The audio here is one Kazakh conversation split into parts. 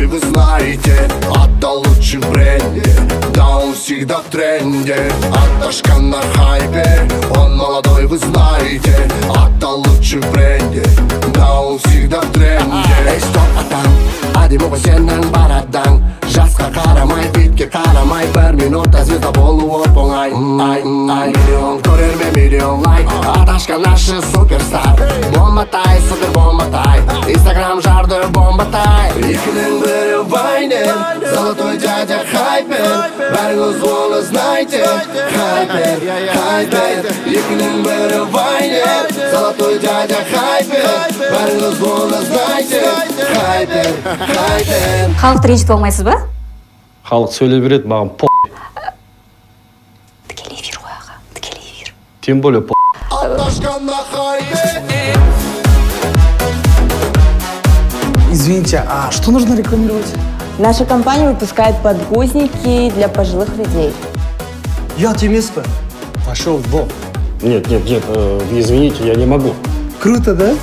Вы знаете, отдал лучший в бренде. Да, он всегда в тренде. Аташка на хайпе. Он молодой, вы знаете, отдал лучший в бренде. Да, он всегда в тренде. Эй, стоп, атам, адимова сенен барадан. Жасқа қарамай, битке қарамай, бір минутта звезда болу оп оңай. Миллион көрермен, миллион лайк. Аташка наша суперстар. Бомбатай, супер бомбатай. Инстаграм жарды бомбатай. Екінің бірі Вайнер, золотой дядя Хайпер. Бәріңіз оны знайте, Хайпер, Хайпер. Екінің бірі Вайнер, золотой дядя Хайпер. Бәріңіз оны знайте, Хайпер, Хайпер. Халықты ренжітіп алмайсыз ба? Халық сөйлей береді, маған по***. Тікелей эфир ғой аға, тікелей эфир. Тем более по***. Извините, а что нужно рекламировать? Наша компания выпускает подгузники для пожилых людей. Я Тимиспа. Пошел в бок. Нет, извините, я не могу. Круто, да?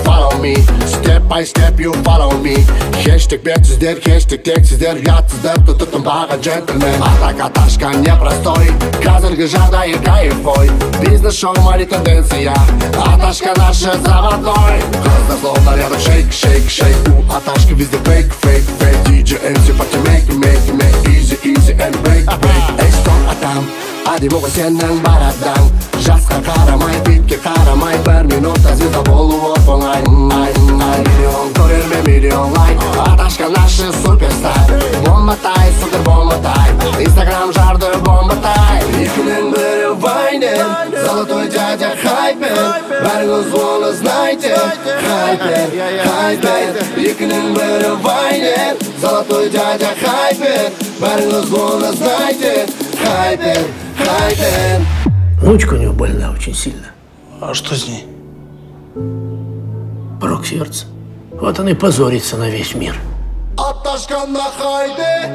Follow me, step by step you follow me. Хэштег бетсіздер, хэштег тексіздер, ұятсыздар, тұтытым баған джентльмен. Аташка непростой, қазіргі жағдайы кайфой. Бизнес-шоу, мари тенденция, Аташка наша заводной. Қыздар словно рядом шейк, шейк, шейк. У Аташки везде фейк, фейк, фейк. DJ MC party make, easy, easy and break, break. Эй, стоп, атам, адимова сенен барадан. Жасқа қарамай, битке қарамай, бір минутта звезда болу оп оңай. Миллион көрермен, миллион лайк. Аташка наша суперстар. Бомбатай, супер бомбатай. Инстаграм жарды бомбатай. Екінің бірі Вайнер, золотой дядя Хайпер. Бәріңіз оны знайте, Хайпер, Хайпер. Екінің бірі Вайнер, золотой дядя Хайпер. Бәріңіз оны знайте, Хайпер, Хайпер. Ручка у него больна очень сильно. А что с ней? Порок сердца. Вот он и позорится на весь мир. Аташка на хайпе.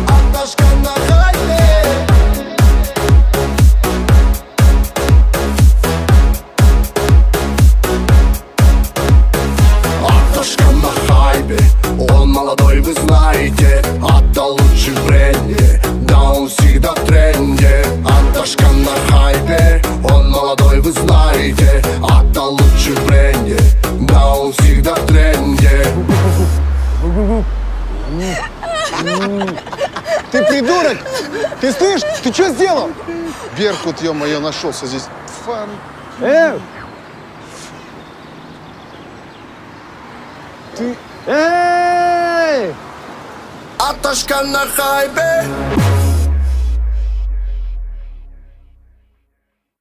Аташка на хайпе. Аташка на хайпе. Он молодой, вы знаете, отдал лучший в бренде. Да, он всегда в тренде. Аташка на хайпе. Он молодой, вы знаете, отдал лучший в бренде. Да, он всегда в тренде. Ты придурок! Ты слышишь? Ты что сделал? Беркут, ё-моё, нашелся здесь. Фан. Ты... Аташка на хайпе.